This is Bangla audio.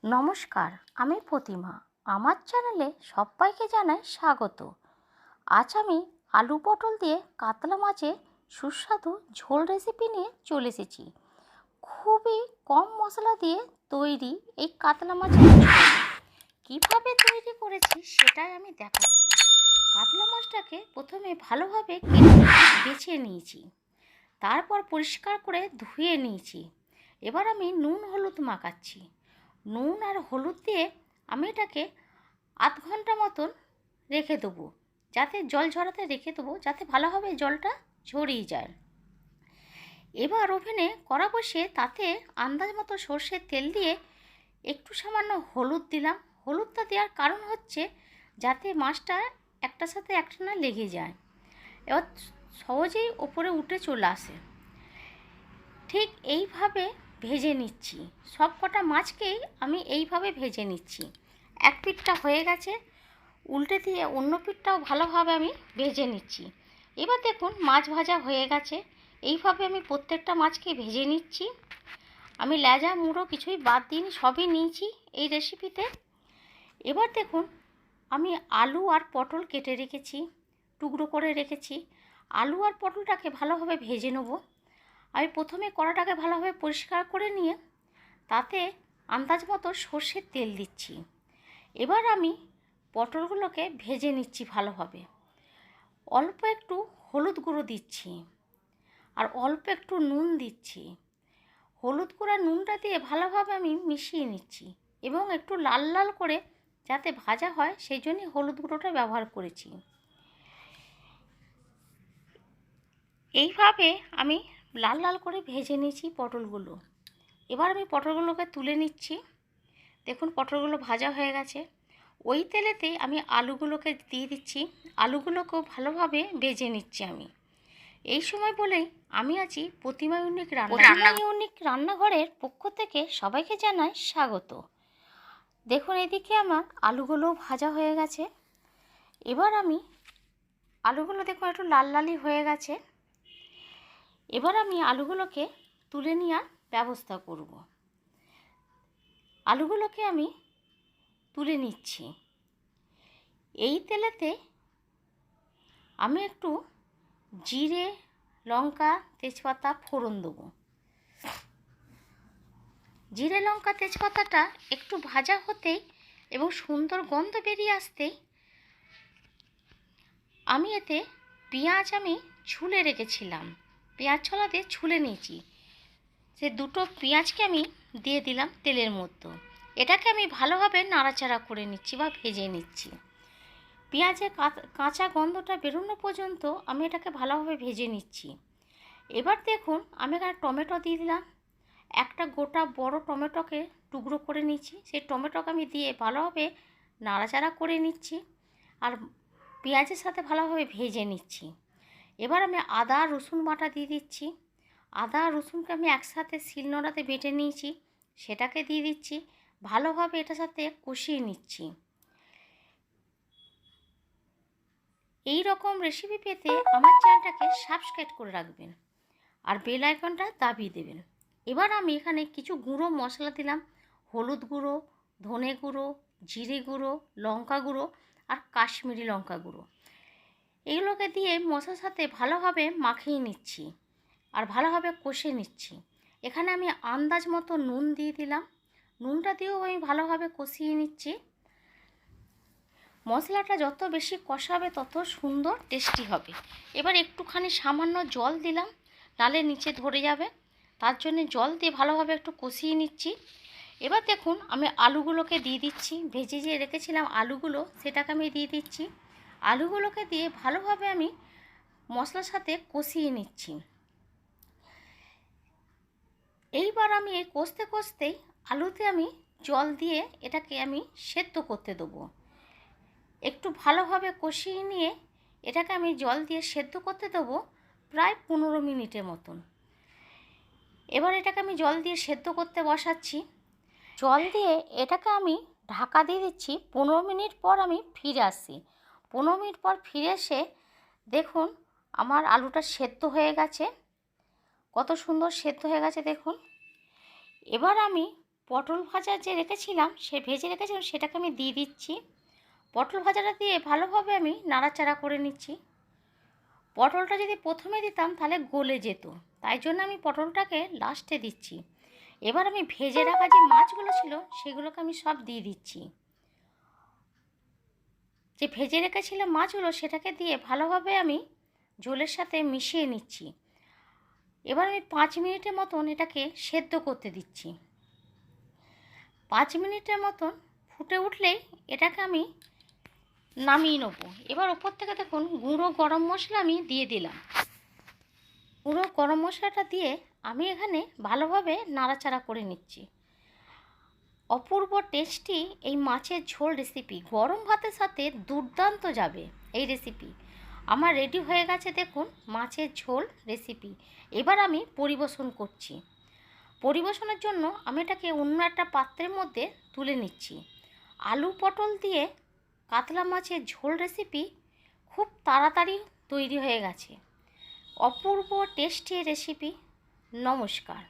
নমস্কার, আমি প্রতিমা। আমার চ্যানেলে সবাইকে জানাই স্বাগত। আজ আমি আলু পটল দিয়ে কাতলা মাছের সুস্বাদু ঝোল রেসিপি নিয়ে চলে এসেছি। খুবই কম মশলা দিয়ে তৈরি এই কাতলা মাছের ঝোল কীভাবে তৈরি করেছি সেটাই আমি দেখাচ্ছি। কাতলা মাছটাকে প্রথমে ভালোভাবে কেটে বেছে নিয়েছি, তারপর পরিষ্কার করে ধুয়ে নিয়েছি। এবার আমি নুন হলুদ মাখাচ্ছি। নুন আর হলুদ দিয়ে আমি এটাকে আধ ঘন্টা মতন রেখে দেবো, যাতে জল ঝরাতে রেখে দেবো, যাতে ভালোভাবে জলটা ঝরিয়ে যায়। এবার ওভেনে কড়া বসিয়ে তাতে আন্দাজ মতো সর্ষের তেল দিয়ে একটু সামান্য হলুদ দিলাম। হলুদটা দেওয়ার কারণ হচ্ছে যাতে মাছটা একটার সাথে একটা না লেগে যায়, এবার সহজেই ওপরে উঠে চলে আসে। ঠিক এইভাবে ভেজে নিচ্ছি, সব কটা মাছকেই আমি এইভাবে ভেজে নিচ্ছি। এক পিঠটা হয়ে গেছে, উল্টে দিয়ে অন্য পিঠটাও ভালোভাবে আমি ভেজে নিচ্ছি। এবার দেখুন মাছ ভাজা হয়ে গেছে। এইভাবে আমি প্রত্যেকটা মাছকে ভেজে নিচ্ছি। আমি লেজা মুড়ো কিছুই বাদ দিইনি, সবই নিয়েছি এই রেসিপিতে। এবার দেখুন আমি আলু আর পটল কেটে রেখেছি, টুকরো করে রেখেছি। আলু আর পটলটাকে ভালোভাবে ভেজে নেব। আমি প্রথমে কড়াটাকে ভালোভাবে পরিষ্কার করে নিয়ে তাতে আন্দাজ মতো সর্ষের তেল দিচ্ছি। এবার আমি পটলগুলোকে ভেজে নিচ্ছি ভালোভাবে। অল্প একটু হলুদ গুঁড়ো দিচ্ছি আর অল্প একটু নুন দিচ্ছি। হলুদ গুঁড়ো নুনটা দিয়ে ভালোভাবে আমি মিশিয়ে নিচ্ছি এবং একটু লাল লাল করে যাতে ভাজা হয় সেই জন্যই হলুদ গুঁড়োটা ব্যবহার করেছি। এইভাবে আমি লাল লাল করে ভেজে নিয়েছি পটলগুলো। এবার আমি পটলগুলোকে তুলে নিচ্ছি। দেখুন পটলগুলো ভাজা হয়ে গেছে। ওই তেলেতেই আমি আলুগুলোকে দিয়ে দিচ্ছি। আলুগুলোকেও ভালোভাবে ভেজে নিচ্ছি আমি। এই সময় বলেই আমি আছি প্রতিমা ইউনিক রান্নাঘরের পক্ষ থেকে সবাইকে জানাই স্বাগত। দেখুন এদিকে আমার আলুগুলো ভাজা হয়ে গেছে। এবার আমি আলুগুলো দেখুন একটু লাল লালই হয়ে গেছে। এবার আমি আলুগুলোকে তুলে নেওয়ার ব্যবস্থা করব। আলুগুলোকে আমি তুলে নিচ্ছি। এই তেলেতে আমি একটু জিরে, লঙ্কা, তেজপাতা ফোড়ন দেবো। জিরে, লঙ্কা, তেজপাতাটা একটু ভাজা হতেই এবং সুন্দর গন্ধ বেরিয়ে আসতেই আমি এতে পেঁয়াজ আমি ছুলে রেখেছিলাম, পেঁয়াজ ছলা দিয়ে ছুলে নিয়েছি, সে দুটো পেঁয়াজকে আমি দিয়ে দিলাম তেলের মধ্যে। এটাকে আমি ভালোভাবে নাড়াচাড়া করে নিচ্ছি বা ভেজে নিচ্ছি। পেঁয়াজের কাঁচা গন্ধটা বেরোনো পর্যন্ত আমি এটাকে ভালোভাবে ভেজে নিচ্ছি। এবার দেখুন আমি এখানে টমেটো দিয়ে দিলাম। একটা গোটা বড় টমেটোকে টুকরো করে নিচ্ছি, সেই টমেটোকে আমি দিয়ে ভালোভাবে নাড়াচাড়া করে নিচ্ছি আর পেঁয়াজের সাথে ভালোভাবে ভেজে নিচ্ছি। এবার আমি আদা রসুন বাটা দিয়ে দিচ্ছি। আদা রসুনকে আমি একসাথে শিলনোড়াতে বেটে নিয়েছি, সেটাকে দিয়ে দিচ্ছি। ভালোভাবে এটার সাথে কষিয়ে নিচ্ছি। এই রকম রেসিপি পেতে আমার চ্যানেলটাকে সাবস্ক্রাইব করে রাখবেন আর বেল আইকনটা দাবিয়ে দেবেন। এবার আমি এখানে কিছু গুঁড়ো মশলা দিলাম, হলুদ গুঁড়ো, ধনে গুঁড়ো, জিরে গুঁড়ো, লঙ্কা গুঁড়ো আর কাশ্মীরি লঙ্কা গুঁড়ো। এগুলোকে দিয়ে মশলার সাথে ভালোভাবে মাখিয়ে নিচ্ছি আর ভালোভাবে কষে নিচ্ছি। এখানে আমি আন্দাজ মতো নুন দিয়ে দিলাম। নুনটা দিয়েও আমি ভালোভাবে কষিয়ে নিচ্ছি। মশলাটা যত বেশি কষাবে তত সুন্দর টেস্টি হবে। এবার একটুখানি সামান্য জল দিলাম, নালে নিচে ধরে যাবে, তার জন্য জল দিয়ে ভালোভাবে একটু কষিয়ে নিচ্ছি। এবার দেখুন আমি আলুগুলোকে দিয়ে দিচ্ছি, ভেজে যে রেখেছিলাম আলুগুলো সেটাকে আমি দিয়ে দিচ্ছি। আলুগুলোকে দিয়ে ভালোভাবে আমি মশলার সাথে কষিয়ে নিচ্ছি। এইবার আমি এই কষতে কষতেই আলুতে আমি জল দিয়ে এটাকে আমি সেদ্ধ করতে দেবো। একটু ভালোভাবে কষিয়ে নিয়ে এটাকে আমি জল দিয়ে সেদ্ধ করতে দেবো প্রায় 15 মিনিটের মতন। এবার এটাকে আমি জল দিয়ে সেদ্ধ করতে বসাচ্ছি। জল দিয়ে এটাকে আমি ঢাকা দিয়ে দিচ্ছি। 15 মিনিট পর আমি ফিরে আসছি। 15 মিনিট পর ফিরে এসে দেখুন আমার আলুটা সেদ্ধ হয়ে গেছে, কত সুন্দর সেদ্ধ হয়ে গেছে দেখুন। এবার আমি পটল ভাজা যে রেখেছিলাম, ভেজে রেখেছিলাম, সেটাকে আমি দিয়ে দিচ্ছি। পটল ভাজাটা দিয়ে ভালোভাবে আমি নাড়াচাড়া করে নিচ্ছি। পটলটা যদি প্রথমে দিতাম তাহলে গলে যেত, তাই জন্য আমি পটলটাকে লাস্টে দিচ্ছি। এবার আমি ভেজে রাখা যে মাছগুলো ছিল সেগুলোকে আমি সব দিয়ে দিচ্ছি। যে ভেজে রেখেছিলাম মাছগুলো সেটাকে দিয়ে ভালোভাবে আমি ঝোলের সাথে মিশিয়ে নিচ্ছি। এবার আমি 5 মিনিটের মতন এটাকে সেদ্ধ করতে দিচ্ছি। 5 মিনিটের মতন ফুটে উঠলেই এটাকে আমি নামিয়ে নেবো। এবার ওপর থেকে দেখুন গুঁড়ো গরম মশলা আমি দিয়ে দিলাম। গুঁড়ো গরম মশলাটা দিয়ে আমি এখানে ভালোভাবে নাড়াচাড়া করে নিচ্ছি। অপূর্ব টেস্টি এই মাছের ঝোল রেসিপি গরম ভাতের সাথে দুর্দান্ত যাবে। এই রেসিপি আমার রেডি হয়ে গেছে, দেখুন মাছের ঝোল রেসিপি। এবার আমি পরিবেশন করছি। পরিবেশনের জন্য আমি এটাকে অন্য একটা পাত্রের মধ্যে তুলে নিচ্ছি। আলু পটল দিয়ে কাতলা মাছের ঝোল রেসিপি খুব তাড়াতাড়ি তৈরি হয়ে গেছে। অপূর্ব টেস্টি রেসিপি। নমস্কার।